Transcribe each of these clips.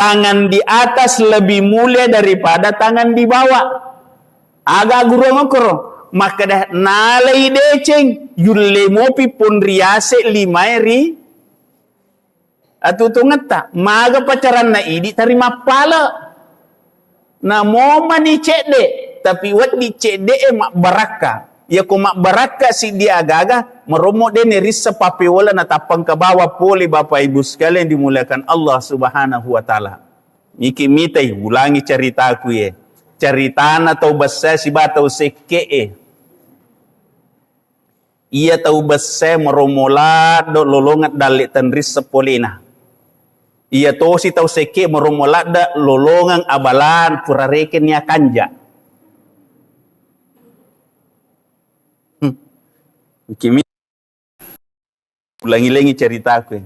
tangan di atas lebih mulia daripada tangan di bawah. Agak guru ngokro, maka dah nalai deceng yulle mopi pun riase limairi atu tungata maga pacaran na idi tarima pala na moman ni cede tapi wat di cede mak baraka ya ko mak baraka si dia agaga meromo dene rissa pape wala na tapang ke bawah pole Bapak Ibu sekalian dimuliakan Allah Subhanahu wa taala. Iki mitai ulangi ceritaku ye. Ceritana tau basa si batau seke ia tau basa meromola do lolongat dalit tenris sepolina ia tau si tau seke meromola da lolongang abalan purareken nya kanja kimi ulangi-langi ceritaku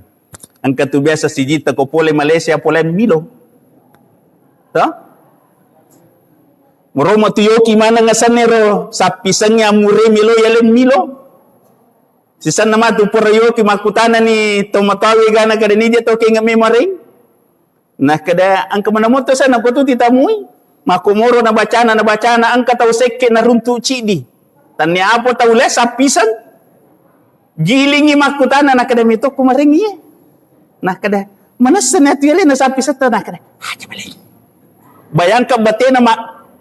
angka tu biasa si jita ko pole Malaysia pole Milo ta Meromo tuyoki mana ngasanero sapisangnya mure milo yalen milo. Sisan nama tu purayoki makutana ni tomatawi gana kada ni dia toke ngame maring. Nah kada angka manamoto sana ko tu titamui. Makomoro na bacana angka tau seke na runtu cidi. Tanya apa tau le sapisan. Gilingi makutana na kada mito kumaring ye. Nah kada manasan atu yalen na sapisan ta na kada. Haja balik. Bayangkan batena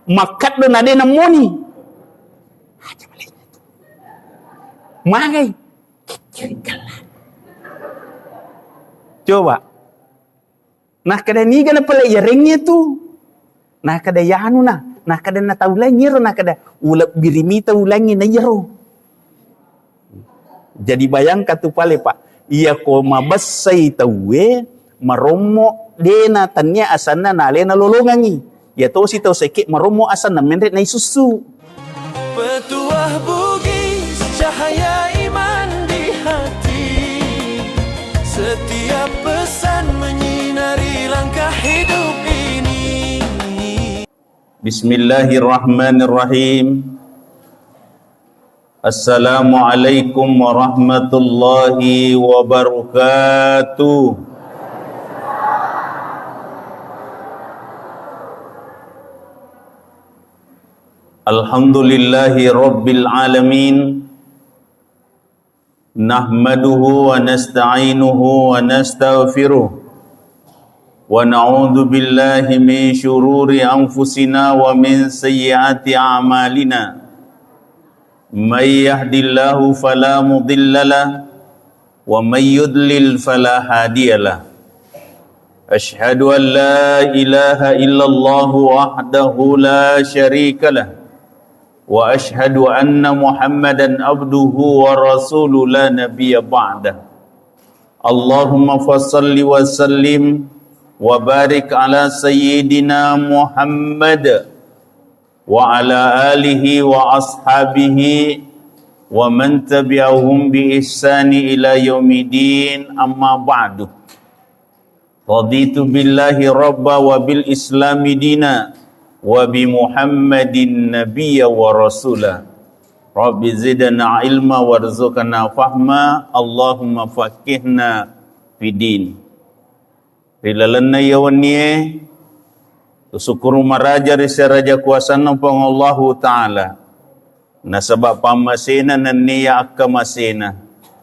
makat do nade namoni aja balik magai coba nah kada ni gana pala yarengnya tu nah kada yanu nah kada na taulanyir nah kada ulap birimita ulangi na yero jadi bayangkan tu pale Pak iya ko mabasai tawe maromo dena tanya asana nale na lolongangi ya tau si tau sekik meromo asal na menret na susu. Petuah bugis cahaya iman di hati. Setiap pesan menyinari langkah hidup ini. Bismillahirrahmanirrahim. Assalamualaikum warahmatullahi wabarakatuh. Alhamdulillahi Rabbil Alamin. Nahmaduhu wa nasta'inuhu wa nastaghfiruh. Wa na'udhu billahi min syururi anfusina wa min sayyiati a'malina. May yahdillahu fala mudhillalah wa may yudlil fala hadiyalah. Ashhadu an la ilaha illallah wahdahu la syarikalah. Wa ashhadu anna Muhammadan abduhu wa rasuluhu la nabiyya ba'dah. Allahumma fassalli wa sallim wa barik ala sayyidina Muhammad wa ala alihi wa ashabihi wa man tabi'ahum bi ihsani ila yaumidin amma ba'du. Raditu billahi rabba wa bil islami dina wa bi Muhammadin nabiyya wa rasula. Rabbi zidna ilma warzuqna fahma. Allahumma faqihna fidin. Rilalana yawaniye syukuru maraja risa raja kuasana pang Allahu taala. Nasabab pamasena naniya akamasena.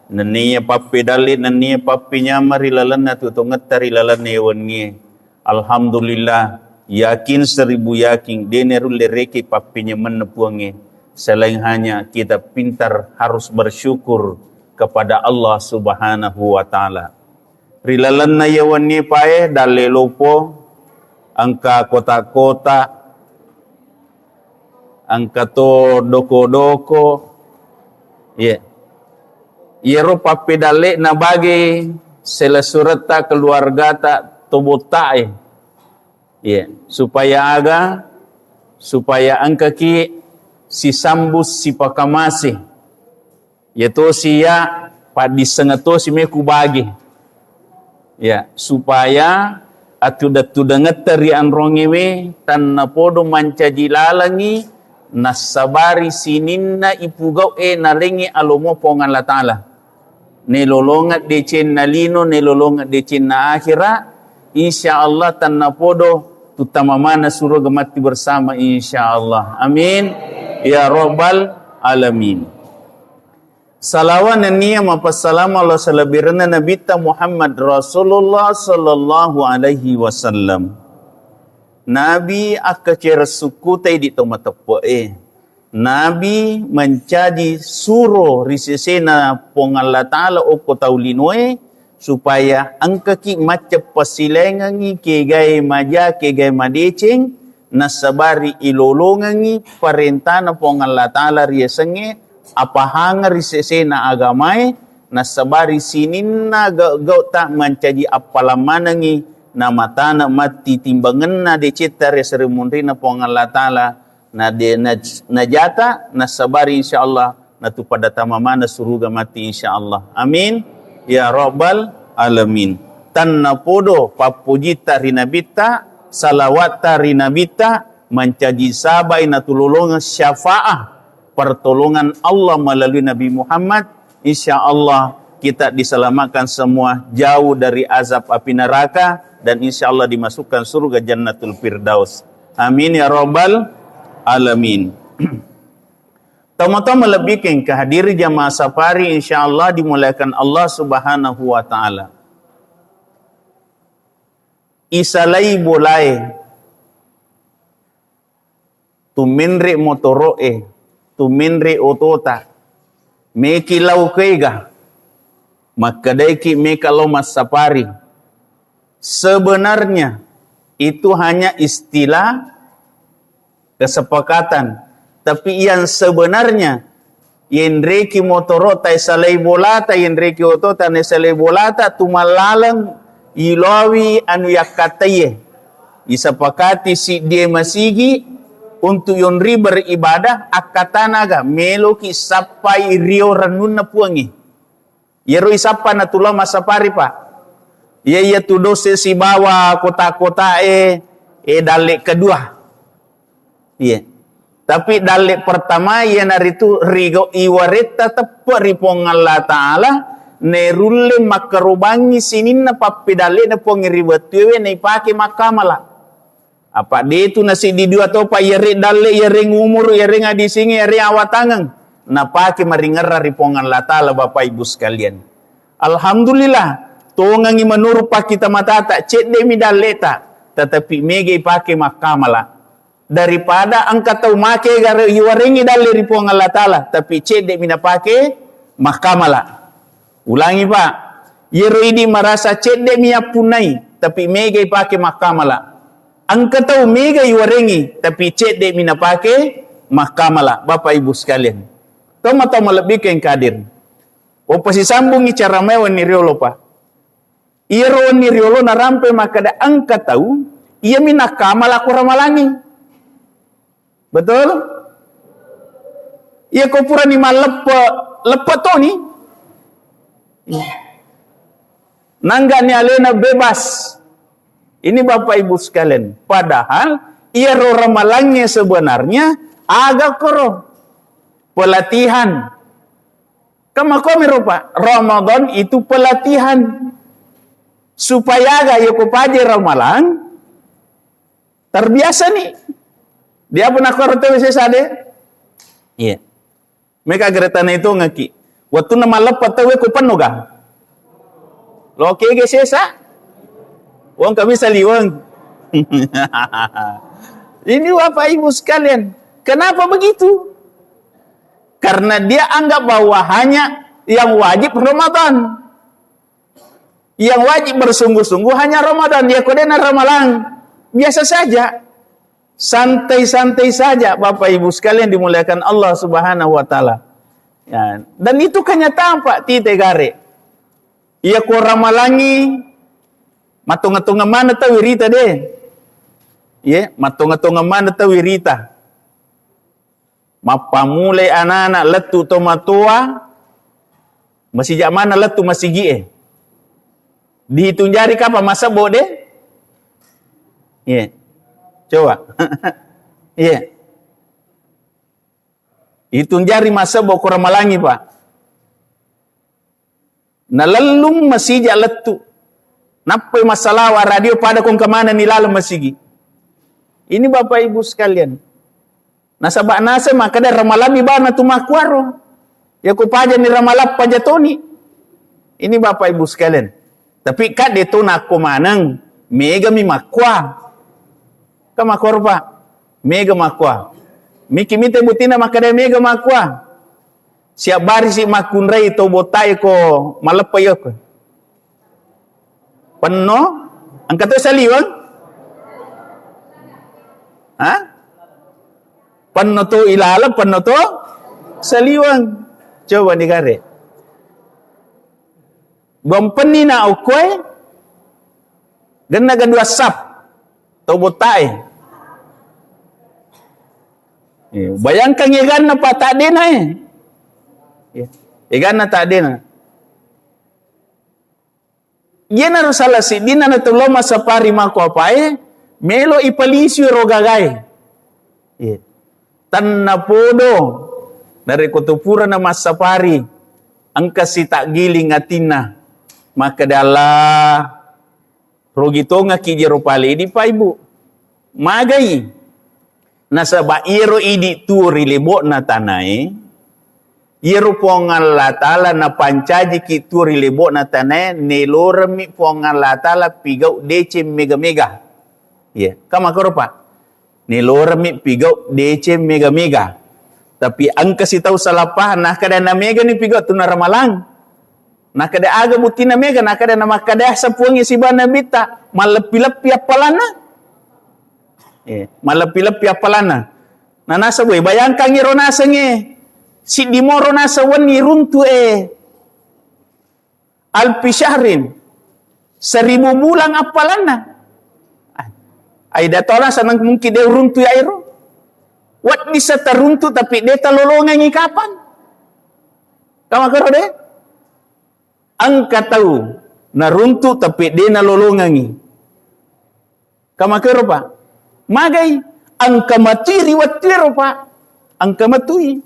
Naniya papi dalit naniya papi nyamar rilalana tutungat rilalana yawaniye. Alhamdulillah yakin 1000 yakin denerul lereki papinya menepuangi. Selain hanya kita pintar harus bersyukur kepada Allah Subhanahu wa taala. Rilalan na yawan ni pae dalelopo angka kota-kota angka to doko-doko Yero papi dale na bagi selesurata keluarga ta tobotae. Supaya angka ki si sambus si pakamasi yaitu siya padisengato si meku bagi supaya atudat-tudangat tari anrongewe tan napodo mancajilalangi nasabari sininna ipugau nalengi alomo pongan la ta'ala nelolongat decen nalino nelolongat decen na akhirat insyaallah tanna podo tutama mana surga mati bersama insyaallah. Amin ya rabbal alamin. Salawan niya mapasalam Allah salabirna Nabi Muhammad Rasulullah sallallahu alaihi wasallam. Nabi akacera suku tay di tomatepo Nabi menjadi suruh risesena pong Allah Ta'ala o kotaulinwe supaya angka ki macam pasilengangi kegai maja kegai madeceng nasabari ilolongangi parentana pong Allah Ta'ala riasange apa hanga risesena agamai nasabari sininna gau tak menjadi apalamanangi nama tanah mati timbangan na decita reseremundri na pong Allah Ta'ala na de najata nasabari insyaallah na tu pada tamamana suruga mati insyaallah. Amin ya rabbal alamin. Tanna podo papujita rinabita salawata rinabita mencaji sabai na tululungan syafaah pertolongan Allah melalui Nabi Muhammad. Insyaallah kita diselamatkan semua jauh dari azab api neraka dan insyaallah dimasukkan surga Jannatul Firdaus. Amin ya rabbal alamin. Tama-tama lebihkan kehadiri jamaah safari insyaallah dimulakan Allah Subhanahu wa taala. Isalai bolai tuminri motoroe tuminri otota meki lau keiga makadaiki meka lomas safari. Sebenarnya itu hanya istilah kesepakatan, tapi yang sebenarnya yenreki motorota isalai bolata yenreki otota isalai bolata tumalalang ilawi anu yakataye isapakati si dia masigi untuk yonri beribadah akatanaga meloki sapai rio ranun na puangi yero isapa na tulama safari pa iya tu dose si bawa kota-kota dalek kedua. Iya. Tapi dalek pertama ia naritu rigo iwareta tepari pong Allah Ta'ala nerulle makarubangi sinin na papi dalek na pong iriwatuwe na ipake makamala. Apa dia itu nasi di dua topa yare dalek yare ngumur yare ngadisingi yare awatangang na pake maringara ripong Allah Ta'ala Bapak Ibu sekalian. Alhamdulillah tongangi menurut pak kita matata cek demi daleta tetapi mege pakai makamala daripada angkat tahu make gara yuarengi daleri pong Allah Ta'ala tapi cek demi na pakai makamala. Ulangi pak, yero ini merasa cek demi apunai tapi mege pakai makamala. Angkat tahu mege yuarengi tapi cek demi na pakai makamala. Bapak Ibu sekalian, toma-toma lebih ke kadir. Opa si sambungi cara mewah ni riolo pak. Iro ni riolo na rampe makada angka tahu ia minakamal aku ramalangi. Betul? Ia kopura ni lepa to ni. Nangga ni alena bebas. Ini Bapak Ibu sekalian. Padahal ia ro ramalangnya sebenarnya agak koro pelatihan. Kamakomi rupa Ramadan itu pelatihan. Supaya gaya kupaje ramalan terbiasa nih. Dia pernah korte sesade. Iya. Mereka geretana itu ngaki. Waktu nama lepat tahu ku panoga. Lo kege sesa. Wong kami saliwang. Ini Bapak Ibu sekalian. Kenapa begitu? Karena dia anggap bahwa hanya yang wajib Ramadan. Yang wajib bersungguh-sungguh hanya Ramadan. Ya kodena ramalan biasa saja, santai-santai saja. Bapak Ibu sekalian dimuliakan Allah Subhanahu wa taala. Ya, dan itu kenyataan Pak tite gare. Ia ko ramalangi matunga-tunga mana tahu wirita deh. Ya, matunga-tunga mana tahu wirita. Mapamulai anak-anak letu tomatua masih jak mana letu masih gie. Dihitung jari kapa masa bode? Iya. Coba. Iya. Hitung jari masa bo koramalangi Pak. Na lelung masih jak letu. Napa masalah wa radio pada kong kemana ni lalu masigi. Ini Bapak Ibu sekalian. Nasabak nasa maka ada ramalami bana tumakwaro. Ya ku paja ni ramalap pajatoni. Ini Bapak Ibu sekalian. Tapi kat deto nak manang mega mi makwa. Kamakor Pak. Mega makwa. Miki mite butina maka ada mega makwa. Siap baris si makunrai to botai ko malapay ko. Penno angkat to saliwang. Ha? Penno to ilalam, penno to saliwang. Coba dikare. Gompeni na ukwe gana gadua sap to botai. Bayangkan igan na pa tak din igan na tak din. Yan na salah si din na tuloma sa pari mako apae melo ipalisyo rogagay. Tan na podo dari kutupura na masapari ang kasita giling atina maka dala rogito nga kijero pali di pa ibu magay nasa bairo idi turi libo na tanay iro po nga latala na pancaji ki turi libo na tanay nilorami po nga latala pigaw dece mega mega kamakaro pa nilorami pigaw dece mega mega tapi ang kasitaw sa lapahan nakada na mega ni pigaw tunaramalang nakada aga butina mega nakada na makada sa puang isibana bita malapi-lapi apalana malapi-lapi apalana na nasa boy bayangkan ngiro nasa nge si dimoro nasa wani runtu alpi syahrin 1000 bulan apalana ay datola sanang mungkin dia runtu ya iro wat bisa teruntu tapi dia talolongan ngi kapan kamakaro deh angka tahu naruntu tapi dia nalolongangi. Kamakero Pak. Magay angka matiri watiro Pak. Angka matui.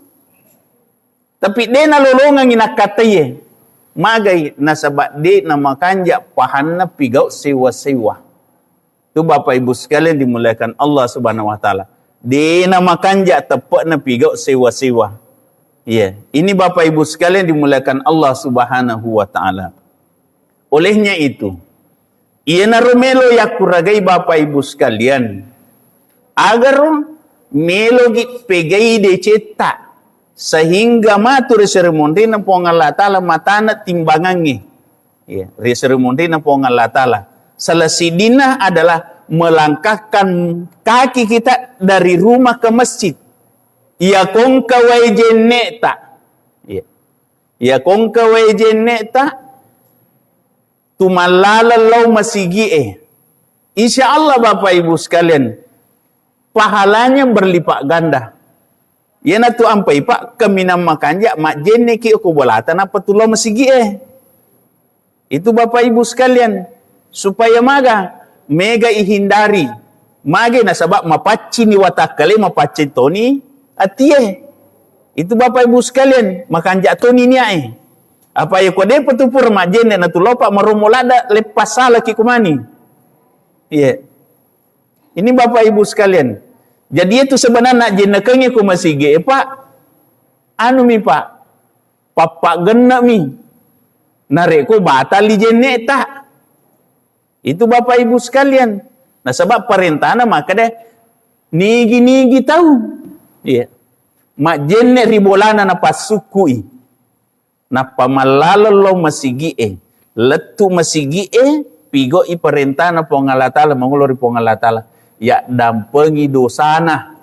Tapi dia nalolongangi nakataye. Magay nasabak dia namakanja pahanna pigaw sewa-sewa. Itu Bapak Ibu sekalian dimuliakan Allah Subhanahu wa taala. Dia namakanja tepat na pigaw sewa-sewa. Ini Bapak Ibu sekalian dimuliakan Allah Subhanahu wa taala. Olehnya itu, ia naromelo ya kuragai Bapak Ibu sekalian. Agar melo git pegai de cetak sehingga matur seremoni na po Allah taala matana timbangangi. Seremoni na po Allah taala. Salah sidina adalah melangkahkan kaki kita dari rumah ke masjid. Ya kong kawai jenneta. Ya kong kawai jenneta. Tumalalau masigi Insya Allah Bapak Ibu sekalian. Pahalanya berlipat ganda. Ya na tu ampai Pak. Keminam makanja mak jenne ki aku bolatan apa tu lau masigi Itu Bapak Ibu sekalian. Supaya maga. Mega ihindari. Maga nasabak mapaci ni watakale mapaci toni. Atie, itu Bapak Ibu sekalian, makan jatuh ni Apa ya kode petupur majen na tu lopak maromolada lepas salah ki kumani. Ini Bapak Ibu sekalian. Jadi itu sebenarnya jenakanya ku masige, Pak. Anu mi Pak, papa gena mi. Nareko batali jenne tak. Itu Bapak Ibu sekalian. Nah sebab perintahna maka deh nigi tahu. Mak jenne ribolana na pasukui na pamalalo lo masigi letu masigi pigo i perintah na pongalatala mangulori pongalatala ya dampengi dosana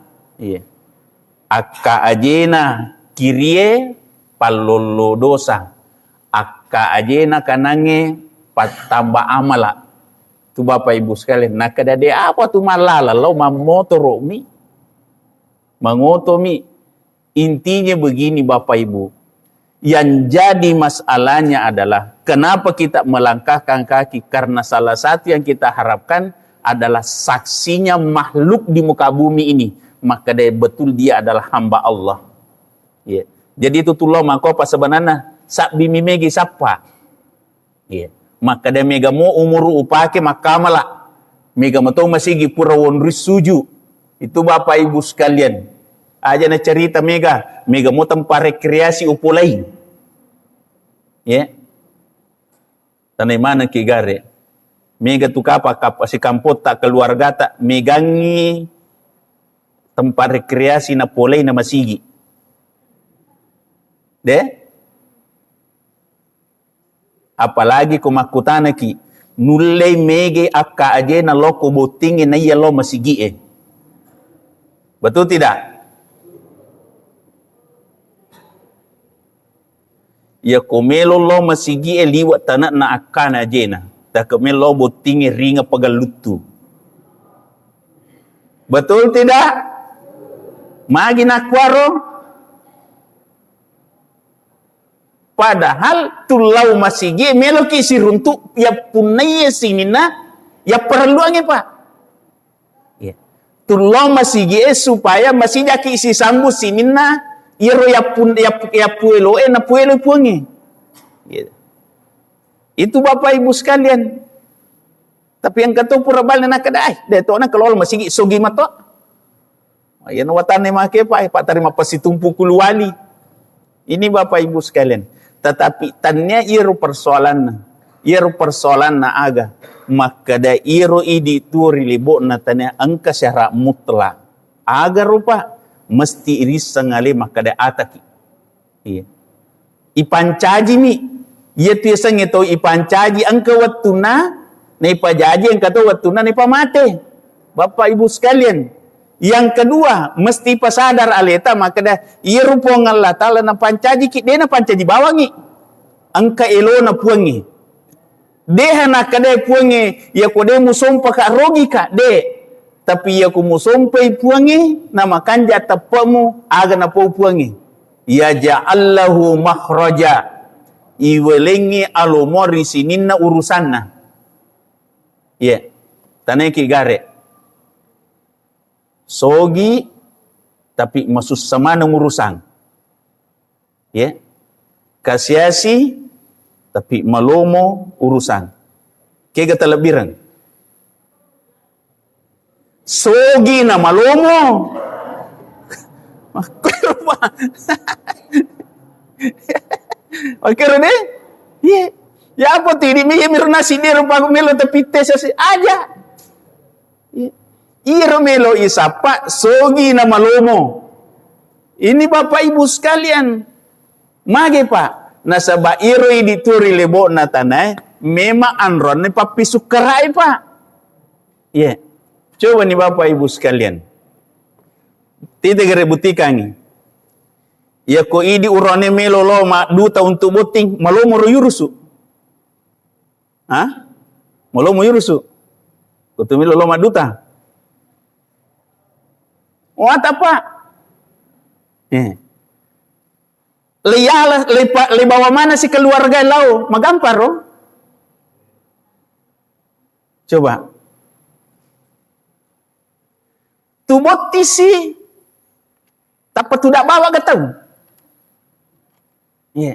akka ajena kirie palolo dosa akka ajena kanange patamba amala tu Bapak Ibu sekalian nak kadade apa tu malala lo mamotoro mi mengotomi. Intinya begini Bapak Ibu. Yang jadi masalahnya adalah kenapa kita melangkahkan kaki? Karena salah satu yang kita harapkan adalah saksinya makhluk di muka bumi ini. Maka dia betul dia adalah hamba Allah. Jadi itu tulah maka apa sebenarnya sak bimi megi sapa. maka da mega mo umuru upake makamala mega matong masigi pura wonris suju. Itu Bapak Ibu sekalian, aja na cerita mega mo tempat rekreasi upulai. Ya. Tanai mana kigare. Mega tu kapa si kampot tak keluarga tak megangi tempat rekreasi na polai na masigi. De? Apalagi kumakutana ki nulle mege akka aje na loko botingi na iya lo masigi. Betul tidak? Ya komelo lo masigi liwat tanak na akana aje na. Tak komelo botingi ringa pagalutu. Betul tidak? Magi nakwaro. Padahal tulau masigi melo ki siruntuk ya punai sinina ya perluannya Pak. Ya. Tulau masigi supaya masih jaki isi sambu sinina iro ya puelo na puelo puangi. Ya. Itu Bapak Ibu sekalian. Tapi yang kata pura bal na kada ai de to na kalau masigi sogi mato. Ayan watane make Pak tarima pasitumpu kuluwali. Ini Bapak Ibu sekalian. Tetapi tannya iru persoalan na aga maka da iru idi turi libo na tanya angka syara mutlak aga rupa mesti iris sengale maka da ataki iya ipancaji mi iya tu sang itu ipancaji angka watuna na ipajaji angka tu watuna na ipamate Bapak Ibu sekalian. Yang kedua, mesti pasadar aleta maka dah iru pong Allah Ta'ala na pancaji ki de na pancaji bawangi. Angka elo na puangi. Deha na kade puangi ya kode musompa ka rogi ka de. Tapi ya ku musompai puangi na makanja tapamu aga na po puangi. Ya ja'allahu makhraja. Iwelengi alomori sininna urusanna. Ya. Tanay ki gare. Sogi tapi masus sama nang urusan. Ya. Kasiasi tapi malomo urusan. Kega talabiran. Sogi na malomo. Makero de? Ye. Ya apa tidi mi miro nasi de rupa melo tapi tes aja. Iro melo isapa sogi na malomo. Ini Bapak Ibu sekalian. Mage Pak, nasaba iro dituri lebo na tanay, mema anron ni papisuk kerai Pak. Ya, yeah. Coba nih Bapak Ibu sekalian. Tidak gerebutikangi. Ya ko idi urone melo lo ma duta untuk boting, malomo ro yurusu. Hah? Malomo yurusu. Kutu melo lo ma duta. Wat apa? Le bawa mana si keluarga lau? Magampar oh? Coba. Tu botisi. Tapi tu dak bawa gatau. Ya.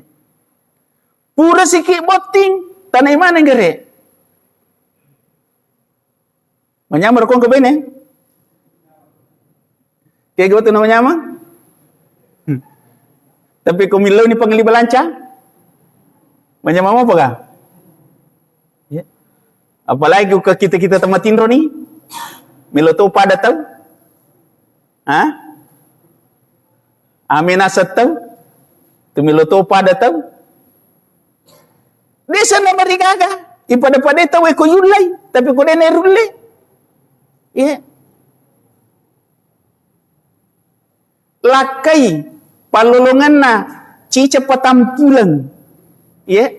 Pura sikit boting. Tanai mana gere? Menyamar kong ke bene? Kayak gitu namanya mah. Tapi kumilau ni panggil balanca. Banyak mama apa kah? Ya. Apalagi kita tamatin ro ni. Milo tu pada tahu. Amin asat tahu. Tu milo tu pada tahu. Desa na marigaga. Ipada tahu ko yulay. Tapi ko dene rulay. Ya. Lakai palolongan na cica patampulang ya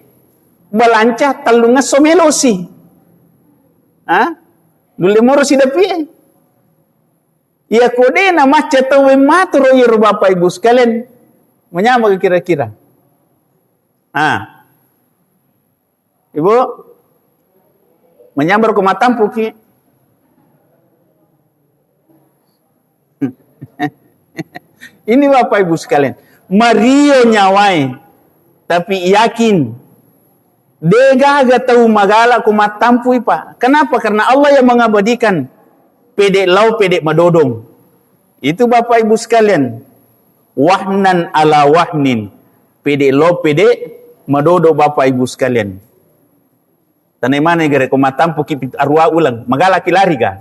balanca talunga somelosi dule moro si dapi ya kode na maca tawe matro ya Bapak Ibu sekalian menyama kira-kira Ibu menyambar ke matampu ki ini Bapak Ibu sekalian, Mario nyawai, tapi yakin Dega tahu magala ku matampui pak. Kenapa? Karena Allah yang mengabadikan pede lau pede madodong. Itu Bapak Ibu sekalian. Wahnan ala wahnin. Pede lau pede madodo Bapak Ibu sekalian. Tanai mana gere ku matampu ki arwah ulang. Magala kilari ka.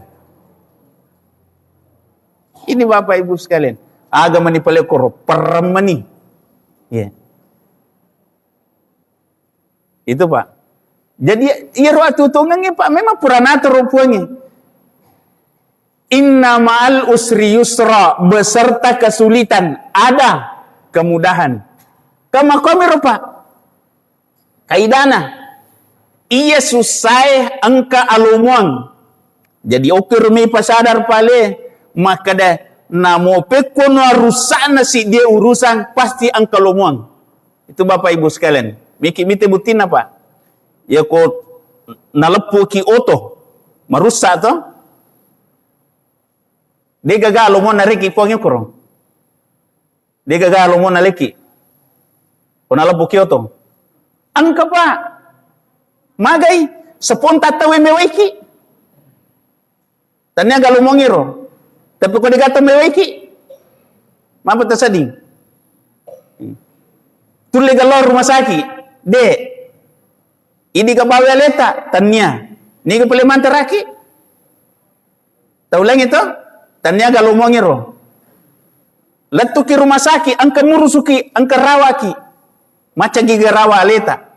Ini Bapak Ibu sekalian. Agama ni palekoro permani. Ya. Itu Pak. Jadi iya roh tutungnya Pak memang purana rupanya. Inna ma'al usri yusra, beserta kesulitan ada kemudahan. Kama kami Pak. Kaidana. Iya susah angka alumuang. Jadi okir mi pasadar pale maka dah namo pekono rusana si dia urusan pasti angka alumuang. Itu Bapak Ibu sekalian. Miki mite butina Pak. Ya ko nalepu ki oto marusak to. Dia gagal mo nariki puangnya kurang. Dia gagal mo naleki. Ko nalepu ki oto. Angka Pak. Magai seponta tawe meweki. Tanya galo mo ngiro. Tapi ko digata meweki. Mapa tasading. Tule galor rumah sakit. De, ini ke bawah leta, tanya. Ni ke peleman teraki. Tahu lagi itu? Tanya kalau mau ngiro. Letu ki rumah sakit, angka murusuki, angka rawaki. Macam giga rawa leta.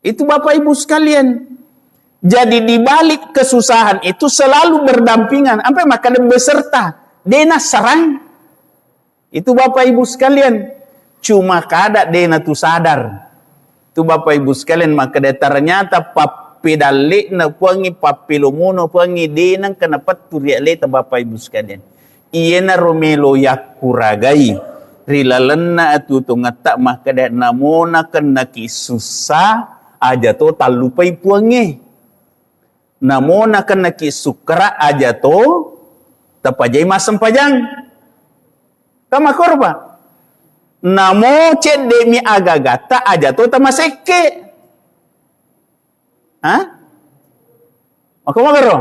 Itu Bapak Ibu sekalian. Jadi di balik kesusahan itu selalu berdampingan. Sampai makan beserta. Dena serang. Itu Bapak Ibu sekalian. Cuma kada dena tu sadar. Tu Bapak Ibu sekalian maka dia ternyata papedale na puangi papilomono puangi denang kenapa tu riale ta Bapak Ibu sekalian. Iena romelo yakuragai. Rilalenna atu tungata maka dia namona kena ki susah aja to talupai puangi. Namona kena ki sukra aja to tapajai masam pajang. Kama korba. Namo cek demi agagata aja tu tamaseke. Hah? Maka magaro.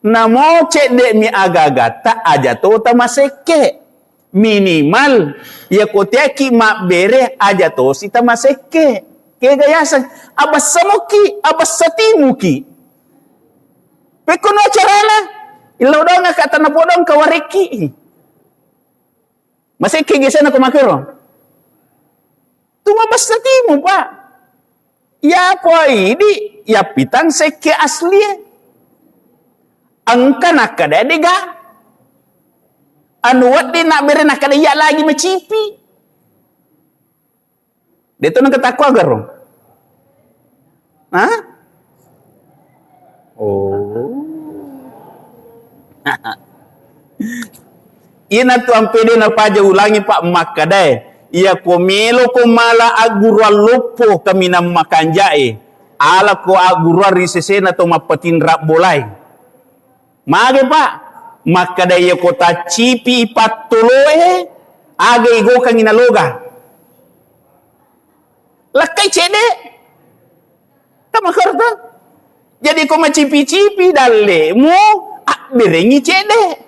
Namo cek demi agagata aja tu tamaseke. Minimal ya kotiaki mak bere aja tu si tamaseke. Kaya gayasan abas samuki, abas satimuki. Pekono acarana. Ilaw daw nga kata na podong kawariki. Masih kegesan aku makero. Tumabas na timo Pak. Ya po ini ya pitang seke asli. Angka nakada dega. Anu wat di nak bere nakada ya lagi macipi. Dito nang katakwa garo. Hah? Oh. Ina tu ampede na paja ulangi Pak makadai. Ia komelo ko mala agurwa lopo kami na makanjae. Ala ko agurwa risesena to mapatin rap bolai. Mage Pak. Makadai ia kota cipi patuloe. Aga igo kang inaloga. Lakai cede. Tama karta. Jadi ko macipi-cipi dalle mo. Berengi cede.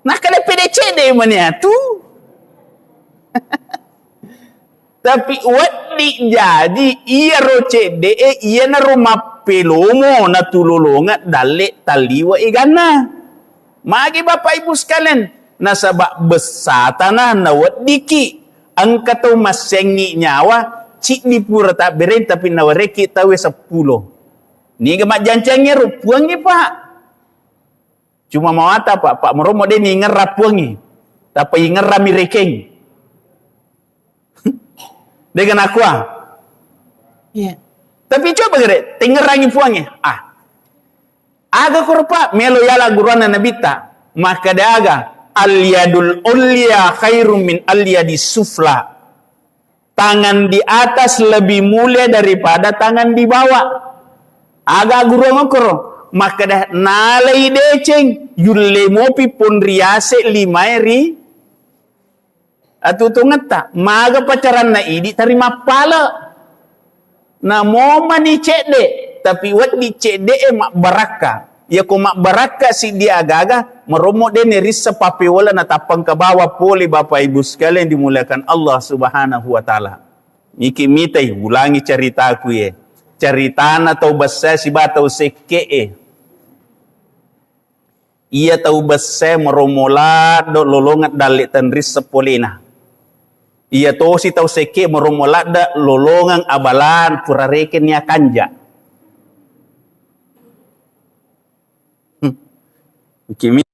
Nah kada PDC deh mana tu. Tapi wadi jadi iya roce de iya na rumah pelomo na tulolonga dale taliwa igana. Magi Bapak Ibu sekalian nasabak besatana na wadi ki angka tu masengi nyawa cik di pura tak beren tapi nawareki tawe 10. Ni gemak jancangnya rupuangi Pak. Cuma mau apa Pak Meromo dia ni ngerap puangi. Tapi ngerap mirekeng. Dia kena kuah. Iya. Tapi coba gere, tengerangi puangi. Aga kurpa melo yala guruana nabita. Maka dia aga al-yadul ulya khairum min al-yadi sufla. Tangan di atas lebih mulia daripada tangan di bawah. Aga guru ngokoro. Maka dah nalai deceng yulle mopi pun riase limairi atu tungata maga pacaran na idi terima pala Na moma ni cede, tapi wat di cede mak baraka. Ya ko mak baraka si dia agaga, meromo de nerisa pape wala na tapang ke bawah poli Bapak Ibu sekalian dimuliakan Allah Subhanahu wa taala. Niki mitai ulangi ceritaku ye. Ceritana tau basa si batau seke Ia tahu basa meromola do lolongat dalik tenris sepolina. Ia tahu si tahu seke meromola da lolongan abalan purareken nya kanja. Kimi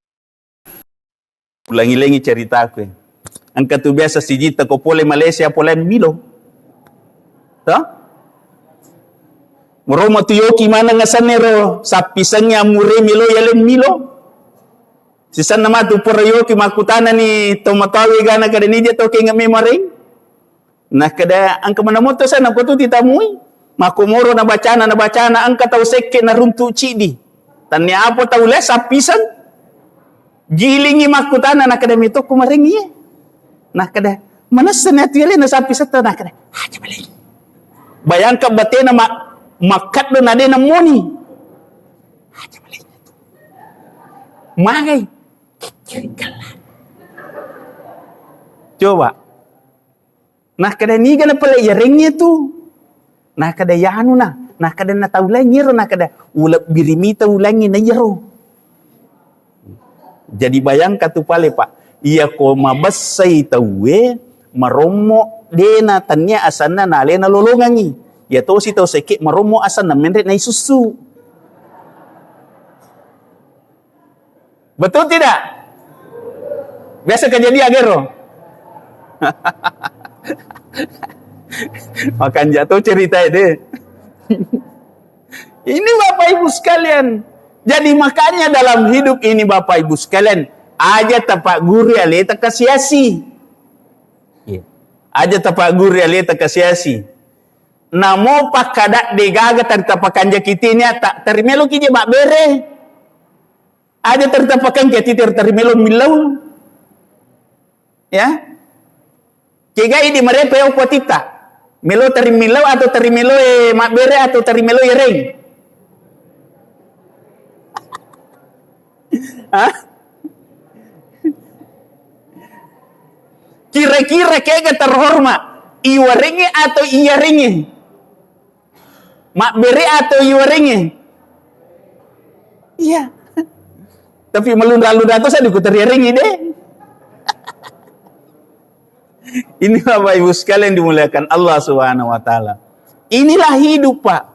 ulangi-langi cerita aku. Angka tu biasa si jita ko pole Malaysia pole Milo. Toh? Meromo tu yoki mana ngasanero sapisangnya mure Milo yalen Milo. Sisan nama tu yoki makutana ni tomatawi gana kada ni dia toke ngame maring. Nah kada angka mana moto sana ko tu titamui. Makomoro na bacana angka tau seke na runtu cidi. Tanya apa tau les sapisan? Gilingi makutana na kada mito kumaring ye. Nah kada mana sana tu yale na sapisan ta na kada. Aja balik. Bayangkan batena makat do na de na moni. Aja balik. Magai. Coba. Nah kada ni gana pala yarengnya tu. Nah kada yanu na. Nah kada na taulangi ro nah kada ulap birimita ulangi na yero. Jadi bayangkan tu pale Pak. Ia ko mabasai tawe maromo dena tanya asana na lena lolongangi. Ya to si tau seke maromo asana menret na susu. Betul tidak? Biasa kejadian agero. Makan jatuh cerita itu. Ini Bapak Ibu sekalian. Jadi makanya dalam hidup ini Bapak Ibu sekalian, aja tapak guru aleta kasiasi. Aja tapak guru aleta kasiasi. Namo pak kadak degaga tertapakan jakitinya tak terimelo kije mak bere. Aja tertapakan jakiti terimelo milau. Ya. Kigai di merepe o potita. Melo terimelo atau terimelo mak bere atau terimelo yereng. Hah? Kira-kira kega terhormat iwarenge atau iyarenge? Mak bere atau iwarenge? Iya. Tapi melunda-lunda itu saya dikuter yarenge deh. Ini Bapak Ibu sekalian dimuliakan Allah Subhanahu wa taala. Inilah hidup, Pak.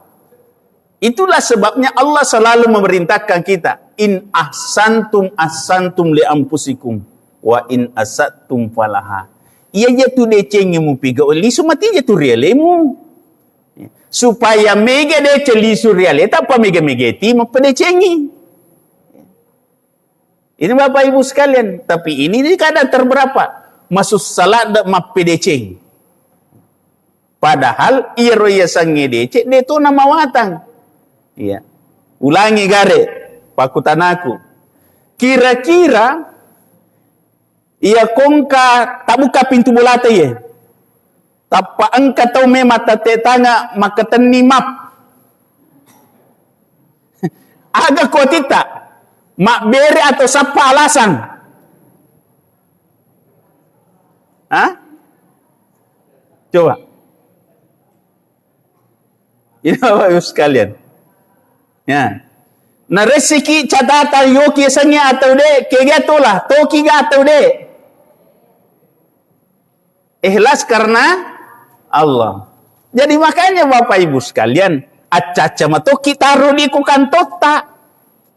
Itulah sebabnya Allah selalu memerintahkan kita, in ahsantum ahsantum li anfusikum wa in asatum falaha. Ia jatuh decenge mu piga oli sumati jatuh rialemu. Supaya mega dece lisu riale apa mega megeti mapedecengi. Ini Bapak Ibu sekalian, tapi ini kadang terberapa masuk salat dak mapedeceng. Padahal iro ya sangedece de tu nama watang. Iya. Ulangi gare pakutanaku. Kira-kira ia kongka tak buka pintu bolata ye. Tapa engka tau me mata tetanga makateni map. Aga kotita mak bere atau sapa alasan. Hah? Coba. Ini Bapak Ibu sekalian. Ya. Na resiki catatan yoki sanya atau de kegatulah toki atau de. Ikhlas karena Allah. Jadi makanya Bapak Ibu sekalian, acaca matoki taruh di kukan tota.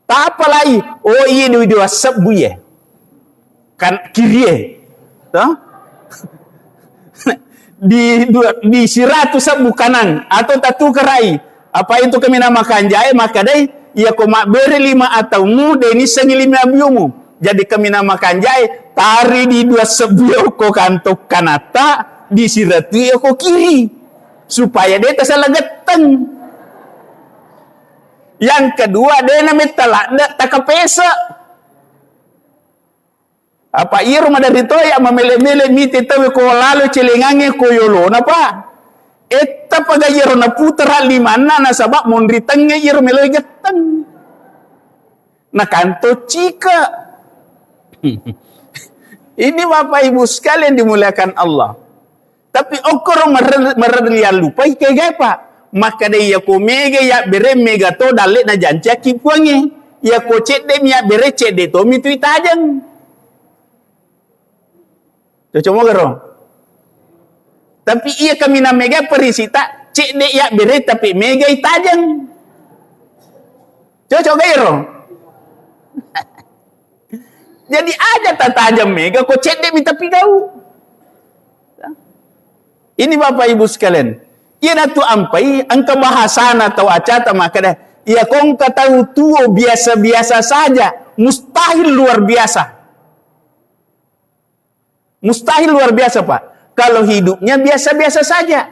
Tak apa lagi. Oh iya di WhatsApp buye. Kan kiri ye. Toh? di siratu sabu kanan atau tatu kerai. Apa itu kami namakan jaya maka dai ia koma beri 5 atau mu deni sengi 5 abiumu. Jadi kami namakan jaya tari di 2 sebiu ko kantok kanata di siratu ya ko kiri supaya dia tak salah geteng. Yang kedua dia namanya talak tak kepesa. Apa iya rumah dari toya memele-mele miti tahu ko lalu celengange ko yolo napa Etta pagayero na putra limana na sabak mondri tengah yero melo gatang. Nakanto cika. Ini Bapak Ibu sekalian dimuliakan Allah. Tapi okoro merelian lupa ikega Pak. Maka dia ko mega ya bere mega to dalet na janca kipuange. Ya ko cede ya bere cede to mitu itajang. Cocok mo garo. Tapi iya kami na mega perisita cede ya bere tapi mega itajang. Cocok garo. Jadi aja tatajam mega ko cede mi tapi gau. Ini Bapak Ibu sekalian. Ia natu ampai angka bahasana atau acata maka dah. Ia kong tahu tuo biasa-biasa saja. Mustahil luar biasa. Mustahil luar biasa Pak. Kalau hidupnya biasa-biasa saja.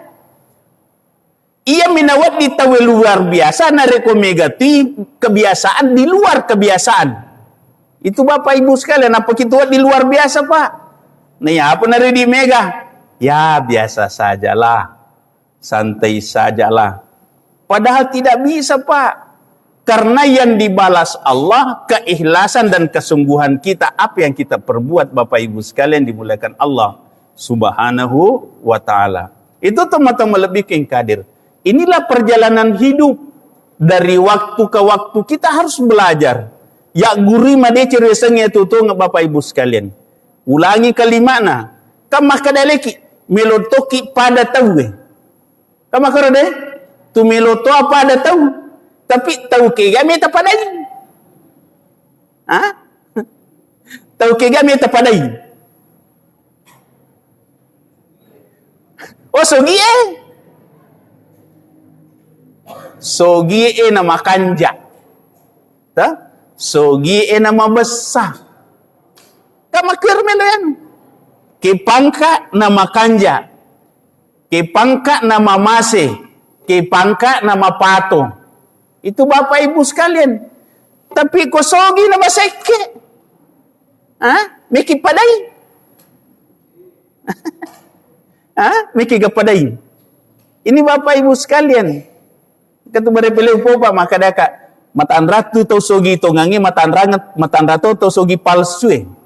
Ia minawat di tawe luar biasa. Nareko megati kebiasaan di luar kebiasaan. Itu Bapak Ibu sekalian. Apa kita di luar biasa Pak? Nah ya apa nari di mega? Ya biasa sajalah, santai sajalah. Padahal tidak bisa Pak. Karena yang dibalas Allah, keikhlasan dan kesungguhan kita. Apa yang kita perbuat Bapak Ibu sekalian dimuliakan Allah Subhanahu wa ta'ala. Itu teman-teman lebih kengkadir. Inilah perjalanan hidup. Dari waktu ke waktu kita harus belajar. Ya guri made ceresengnya itu Bapak Ibu sekalian. Ulangi kalimat na. Kamah kadaleki. Melotoki pada tahu Kama karo deh. Tu meloto apa ada tahu. Tapi tahu ke kami tak padai. Ha? Tahu ke kami tak padai. Oh sogi Sogi nama kanja. Ta? Sogi nama besar. Kama kirmelo yan. Kipangka nama kanja, kipangka nama mase, kipangka nama pato. Itu Bapak Ibu sekalian. Tapi kosogi nama seke. Miki padai. Miki gapadai. Ini Bapak Ibu sekalian. Katu berepele popa maka daka matan ratu tau sogi to ngangi matan ratu tau sogi palsu.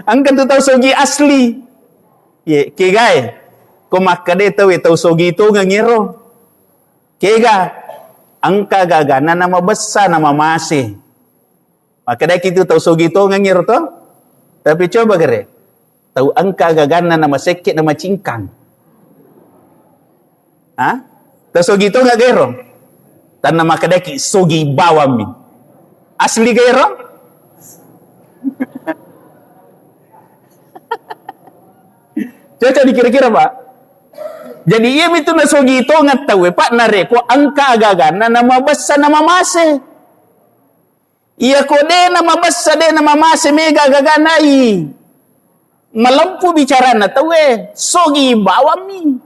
Angkan tu tahu sogi asli. Ye, kegay. Kumakade tahu sogi itu ngangiro. Kega. Angka gagana nama besar nama masih. Maka dah kita tahu sogi itu ngangiro to. Tapi coba kere. Tahu angka gagana nama sekit nama cingkang. Tahu sogi itu ngangiro. Dan nama kadaki sogi bawami. Asli gairo? Cocok dikira-kira Pak. Jadi ia itu nasogi itu ngat tahu Pak nareko angka agagana nama besar nama mase. Ia kode nama besar de nama mase mega gaganai. Melempu bicara na tahu sogi bawami.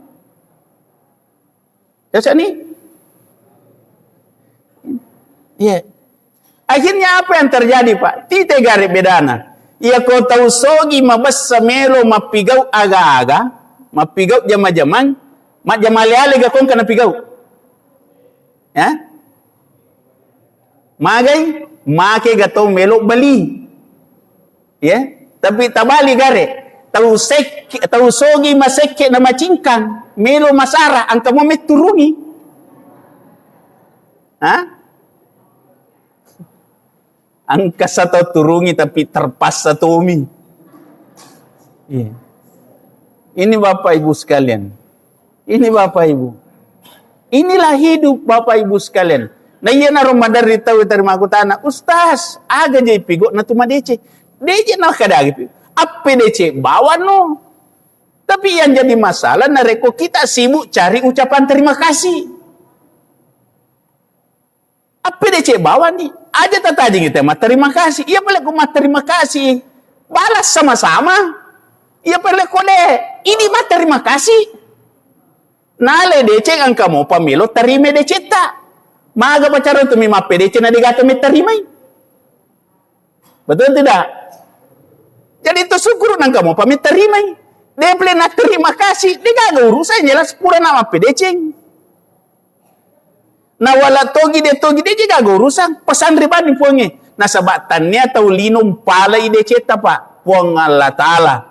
Cocok ni? Iya. Akhirnya apa yang terjadi Pak? Tite garip bedana. Ia kau tahu sogi mabassa melo mapigau aga-aga, mapigau jama-jaman, mak jamale-ale gakon kana pigau. Ya? Magai, make gatau melo bali. Ya? Tapi tabali gare. Tahu sogi maseke na macingkang, melo masara, ang kamo turuni. Angka satu turungi tapi terpas satu umi. Ini Bapak Ibu sekalian. Ini Bapak Ibu. Inilah hidup Bapak Ibu sekalian. Nah iya na Ramadan ritaw terima aku tanah. Ustaz, aga jay pigo na tumadece. Dece na kadagi. Apa dece? Bawa no. Tapi yang jadi masalah nareko kita sibuk cari ucapan terima kasih. Apa dece bawa nih? Aja tadi kita mah terima kasih. Iya boleh ku mah terima kasih. Balas sama-sama. Iya boleh kode. Ini mah terima kasih. Nale dece ang kamu pamilo terima dece tak. Maga pacara tu mi mape dece na digata mi terima. Betul tidak? Jadi itu syukur nang kamu pamit terima. Dia plena terima kasih, dia gak ada urusan jelas pura nama pedeceng. Nah wala togi dia juga gak urusan pesan ribadi puangnya. Nah sabatannya taulino pala ide ceta pak puang Allah Ta'ala.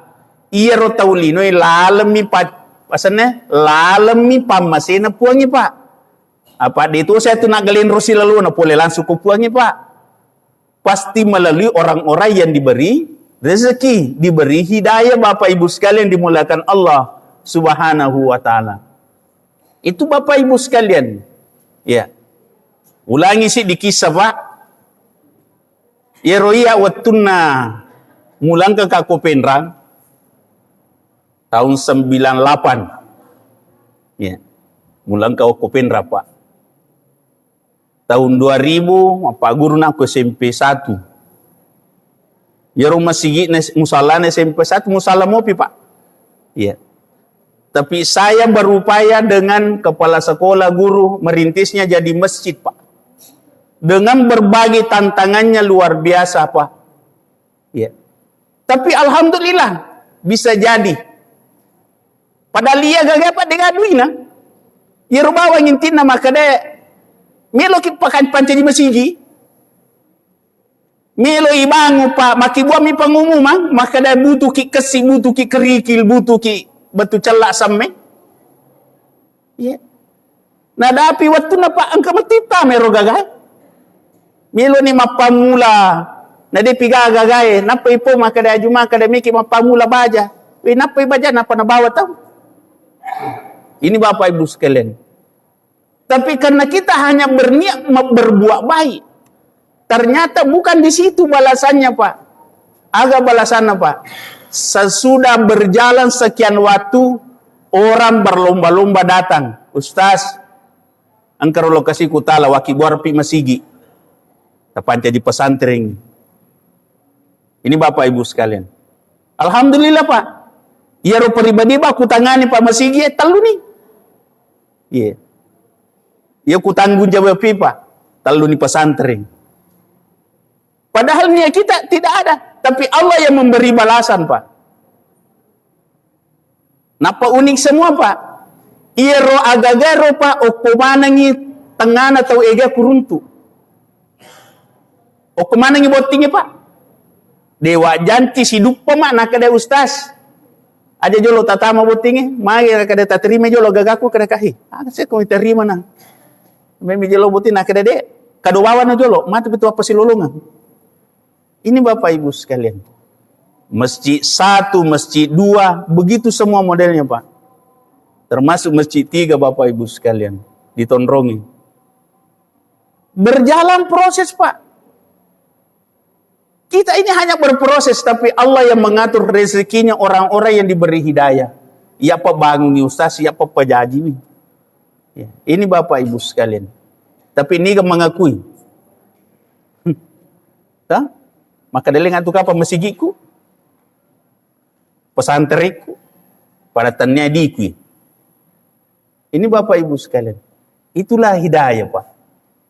Iya ro taulino lalemi pasannya lalemi pamasena puangnya pak. Apa di itu saya tuh nagalin rosi lalu na boleh langsung ke puangnya pak. Pasti melalui orang-orang yang diberi rezeki, diberi hidayah Bapak Ibu sekalian dimuliakan Allah Subhanahu wa taala. Itu Bapak Ibu sekalian. Ya. Ulangi sih di kisah Pak. Ya roya wattunna mulang ke Kakopenrang tahun 98. Ya. Mulang ke Kakopenrang Pak. Tahun 2000 Pak Guru nak SMP 1. Ya rumah sigi musala SMP 1 musala mopi Pak. Iya. Tapi saya berupaya dengan kepala sekolah guru merintisnya jadi masjid Pak. Dengan berbagai tantangannya luar biasa Pak. Iya. Tapi alhamdulillah bisa jadi. Padahal ia gagap Pak dengan duina. Ya rubawa ngintina maka deh melo ki pakan pancaji masigi. Melo ibangu Pak, maki buah mi pengumuman, maka dah butuh ki kesi, butuh ki kerikil, butuh ki batu celak samme. Ya. Nah dapi waktu na Pak angka matita mero gagai. Melo ni mapamula. Nah dia piga gagai, napa ipo maka dah juma kada miki mapamula baja. Napa baja napa na bawa tahu. Ini Bapak Ibu sekalian. Tapi karena kita hanya berniat berbuat baik. Ternyata bukan di situ balasannya Pak. Agak balasannya Pak. Sesudah berjalan sekian waktu, orang berlomba-lomba datang. Ustaz, angkar lokasi kutala waki borpi masigi. Tapan jadi pesantren. Ini Bapak Ibu sekalian. Alhamdulillah Pak. Ya ro pribadi Pak kutangani Pak masigi telu nih. Iya. Ya kutanggung jawab Pak. Telu nih pesantren. Padahal niat kita tidak ada. Tapi Allah yang memberi balasan, Pak. Napa unik semua, Pak? Iro agagaro, Pak. O kumanangi tengana atau ega kuruntu. O kumanangi botingnya, Pak. Dewa janti sidup pa, Mak. Nakada ustaz. Aja jolo tatama botingnya. Magi nakada taterima jolo gagaku kada kahi. Saya kau terima na. Memi jolo boting nakada de. Kado bawa na jolo. Mati betul apa silolongan. Ini Bapak Ibu sekalian. Masjid 1, masjid 2, begitu semua modelnya Pak. Termasuk masjid 3 Bapak Ibu sekalian. Ditonrongi. Berjalan proses Pak. Kita ini hanya berproses, tapi Allah yang mengatur rezekinya orang-orang yang diberi hidayah. Ya Pak bangun nih Ustaz, ya Pak pejaji nih. Ya, ini Bapak Ibu sekalian. Tapi ini mengakui. Hah? Maka dia ngatu apa mesigiku, pesanteriku, pada tannya diku. Ini Bapak Ibu sekalian. Itulah hidayah Pak.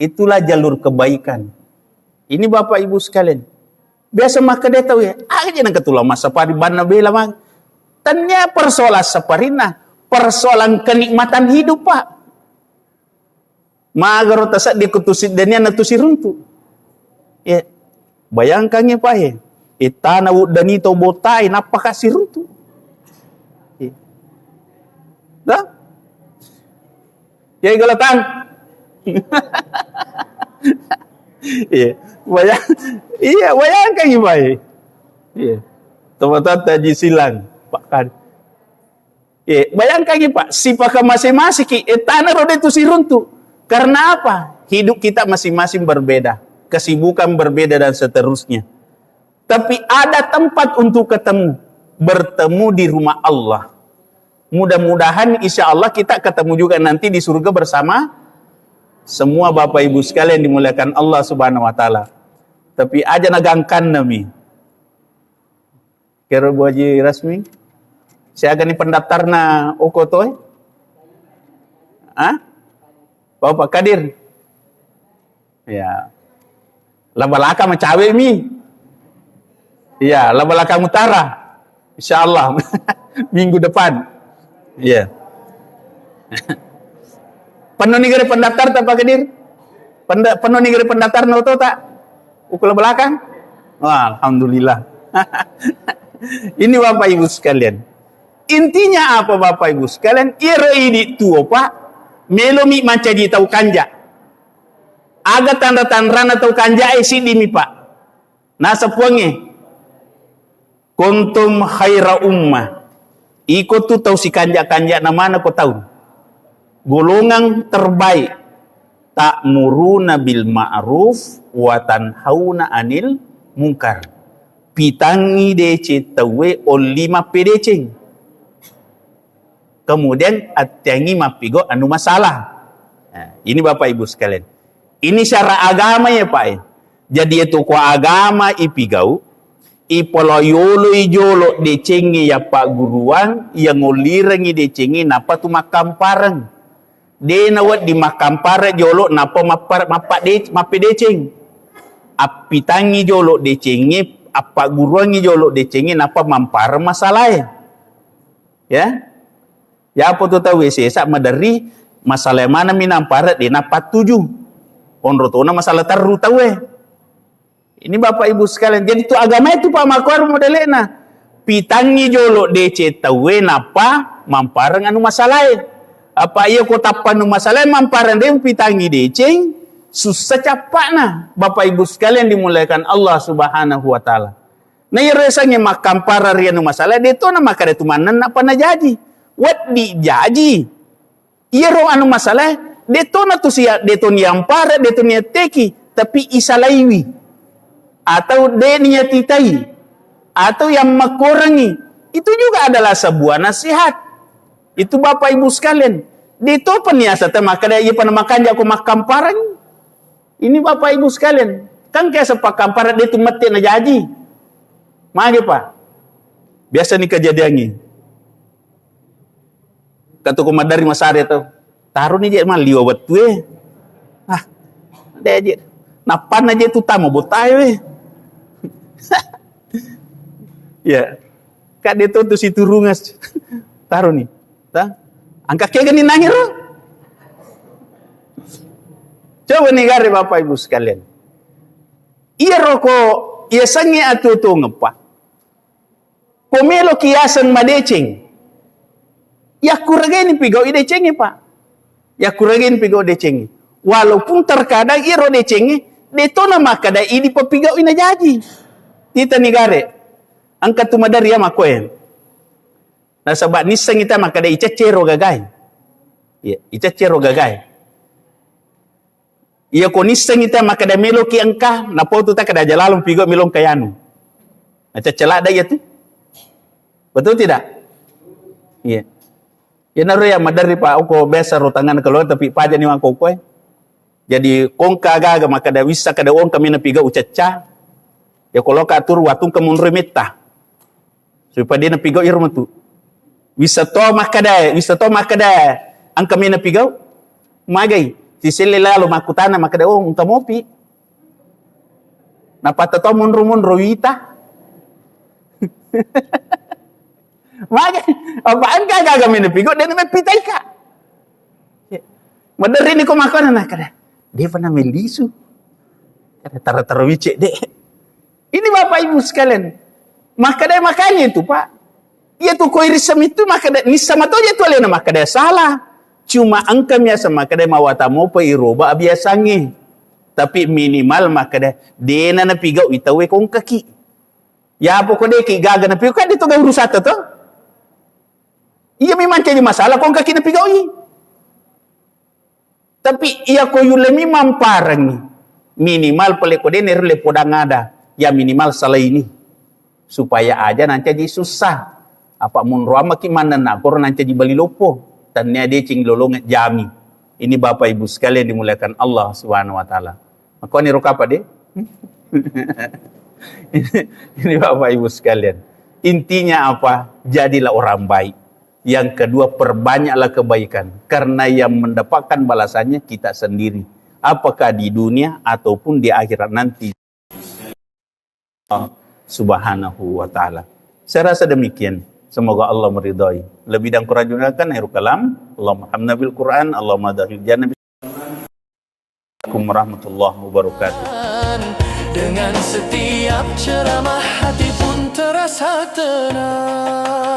Itulah jalur kebaikan. Ini Bapak Ibu sekalian. Biasa maka dia tahu ya. Aja nang ketulah masa pari bana bela mang. Tannya persoalan saparina, persoalan kenikmatan hidup Pak. Magaro tasak dikutusin dania natusi runtu. Ya. Bayangkannya Pak ya. Itana danito botai napa kasih runtu. Dah? Ya galatan. Iya, bayangkan ya Pak. Iya. Tomat taji silang Pak kan. Iya, bayangkan ya Pak, si Pak masing-masing ki itana roda itu si runtu. Karena apa? Hidup kita masing-masing berbeda. Kesibukan berbeda dan seterusnya. Tapi ada tempat untuk ketemu. Bertemu di rumah Allah. Mudah-mudahan insya Allah kita ketemu juga nanti di surga bersama semua Bapak Ibu sekalian dimuliakan Allah Subhanahu wa taala. Tapi aja nagangkan nami. Kira Bu Haji Rasmi. Saya akan pendaftarna okotoy. Hah? Bapak Kadir. Ya. Labalaka macawe mi. Iya, labalaka mutara. Insyaallah. Minggu depan. Iya. Penuh negeri pendaftar tak Pak Kadir? Penuh negeri pendaftar noto tak? Ukul belakang? Wah, alhamdulillah. Ini Bapak Ibu sekalian. Intinya apa Bapak Ibu sekalian? Iro ini tuh Pak. Melomi manca di tahu kanja. Aga tanda-tanda tahu kanja isi dimi Pak. Nah sepuangnya. Kuntum khaira ummah. Iko tuh tahu si kanja-kanja namanya kau tahu. Golongan terbaik. Ta'muruna bil ma'ruf wa tanhauna anil munkar. Pitangi dece tawe olima pedeceng. Kemudian atiangi mapigo anu masalah. Nah, ini Bapak Ibu sekalian. Ini syara agama ya Pak. Jadi itu ko agama ipigau. Ipoloyolo ijolo decengi ya Pak guruan. Yang ngolirangi decengi napa tu makam parang. De nawat di makam parang jolo napa mape deceng. Apitangi jolo decengi. Apa guruangi jolo decengi napa mampar masalah ya. Ya apa tu tahu sesa madari masalah mana minampara di napa tujuh. Onrotona masalah taru tahu Ini Bapak Ibu sekalian. Jadi tu agama itu Pak Makwar modelena. Pitangi jolo DC tahu napa mamparang anu masalah. Apa iya kota panu masalah mamparang dia pitangi DC susah capakna. Bapak Ibu sekalian dimuliakan Allah Subhanahu wa taala. Nah iresanya makam para rianu masalah dia tu nama kada tu manan apa na jadi. Wat di jaji. Iya ro anu masalah detona tu sia deton yang para deton yang teki tapi isalaiwi atau denia titai atau yang makurangi itu juga adalah sebuah nasihat. Itu Bapak Ibu sekalian. Deto peniasa maka dia panamakan aku makam parang. Ini Bapak Ibu sekalian. Kan kayak sepakam para detu mati na jaji. Mage Pak. Biasa nih kejadiannya. Kata komadari masari itu taruh nih dia mah liwa betue. Ah, dia aja. Napan aja itu tamu botai ya. Kak dia tuh situ rungas. Taruh nih. Tah. Angka kayak gini nangir. Coba nih gare Bapak Ibu sekalian. Iya rokok, iya sangi atu tu ngepa. Komelo kiasan madeceng. Ya kurageni pigau ide cengi Pak. Ya kurageni pigau decengi. Walaupun terkadang iro decengi, detona makada ini pepigau ina jadi. Tita negare. Angkat tu madari ya makoen. Nah sebab nisang kita makada ica cero gagai. Ya, ica cero gagai. Iya ko nisang kita makada melo ki angka, na po tu ta kada jalalum pigau melong kayanu. Nah celak dah ya tu. Betul tidak? Iya. Ya naru ya madari Pak aku biasa rotangan keluar tapi paja ni wangko koe. Jadi kongka gaga maka da wisa kada on kami na piga ucaca. Ya kalau ka atur watung kamun remeta. Supaya dia na piga irma tu. Wisa to makada ang kami na piga magay. Sisili lalu makutana makada on tamopi. Napata to munro wita. Maka apaan ka gagamin na pigo dan may pitay ka. Madari ni ko makan na kada. Dia pernah melisu. Kada tarawice deh. Ini Bapak Ibu sekalian. Makanya itu Pak. Ia tu koirisam itu makada ni sama tu je tu alena makada salah. Cuma angka biasa makada mawata mo pa iroba biasangi. Tapi minimal makada dena na pigau itawe kong kaki. Ya pokoknya ki gaga na pigo kan dito ga urusata to. Iya memang jadi masalah kong kaki na pigawi. Tapi iya ko yulemi mamparang minimal pale ko den erle podang ada ya minimal salah ini supaya aja nanti jadi susah apa munro ama ki mana na kor nanti di bali lopo tannya de cing lolong jami. Ini Bapak Ibu sekalian dimuliakan Allah Subhanahu wa taala. Maka ni roka apa de? Ini Bapak Ibu sekalian. Intinya apa? Jadilah orang baik. Yang kedua, perbanyaklah kebaikan. Karena yang mendapatkan balasannya kita sendiri. Apakah di dunia ataupun di akhirat nanti. Subhanahu wa ta'ala. Saya rasa demikian. Semoga Allah meridai. Lebih dan kurang gunakan akhir kalam. Allahumma hamna bil Quran, Allahumma dakhil jannah. Assalamualaikum warahmatullahi wabarakatuh. Dengan setiap ceramah hati pun terasa tenang.